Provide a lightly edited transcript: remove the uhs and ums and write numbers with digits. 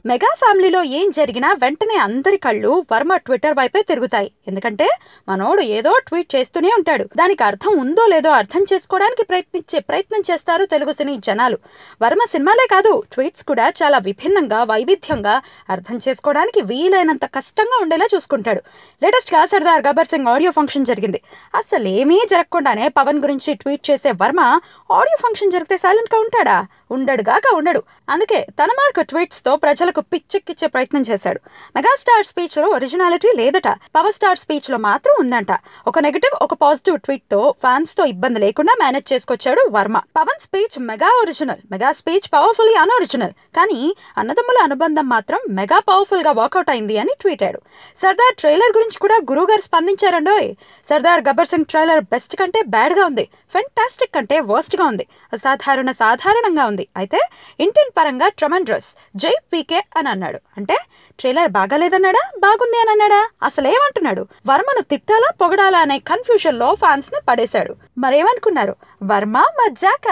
Mega ఫ్యామిలీలో ఏం జరిగినా వెంటనే అందరి కళ్ళు వర్మ ట్విట్టర్ వైపే తిరుగుతాయి. ఎందుకంటే మనోడు ఏదో ట్వీట్ చేస్తూనే ఉంటాడు. దానికి అర్థం ఉందో లేదో అర్థం చేసుకోవడానికి ప్రయత్నం చేస్తారు తెలుగు సినీ జనాలు. వర్మ సినిమాలే కాదు, ట్వీట్స్ కూడా చాలా విభిన్నంగా, వైవిధ్యంగా అర్థం చేసుకోవడానికి వీలైనంత కష్టంగా ఉండేలా చూసుకుంటాడు. లేటెస్ట్ గా సర్దార్ గబ్బర్ సింగ్ ఆడియో ఫంక్షన్ జరిగింది. అసలేమీ జరగకుండానే పవన్ గురించి ట్వీట్ చేసే వర్మ ఆడియో ఫంక్షన్ జరిగితే సైలెంట్ గా ఉంటాడా? ఉండడు. అందుకే తన మార్కు ట్వీట్స్ తో ప్రజలకు పిచ్చెక్కిచ్చే ప్రయత్నం చేశాడు. మెగాస్టార్ స్పీచ్ లో ఒరిజినాలిటీ లేదట, పవర్ స్టార్ స్పీచ్ లో మాత్రం ఉందంట. ఒక నెగటివ్, ఒక పాజిటివ్ ట్వీట్ తో ఫ్యాన్స్ తో ఇబ్బంది లేకుండా మేనేజ్ చేసుకొచ్చాడు Varma. Pavan speech mega original, mega speech powerfully unoriginal, కానీ అన్నదమ్ముల అనుబంధం మాత్రం మెగా పవర్ఫుల్ గా వర్కౌట్ అయింది అని ట్వీటాడు. సర్దార్ ట్రైలర్ గురించి కూడా గురువు గారు స్పందించారండోయ్. సర్దార్ గబ్బర్ సింగ్ ట్రైలర్ బెస్ట్ కంటే బ్యాడ్ గా ఉంది, ఫెంటాస్టిక్ కంటే వర్స్ట్ గా ఉంది, సాధారణంగా ఉంది. అయితే ఇంటెంట్ పరంగా ట్రమండ్రస్, జై పీకే అని అన్నాడు. అంటే ట్రైలర్ బాగాలేదన్నాడా, బాగుంది అని అన్నాడా? అసలేమంటున్నాడు? వర్మను తిట్టాలా పొగడాలా అనే కన్ఫ్యూజన్ లో ఫ్యాన్స్ ని పడేశాడు. మరేమనుకున్నారు? వర్మ మజ్జాక.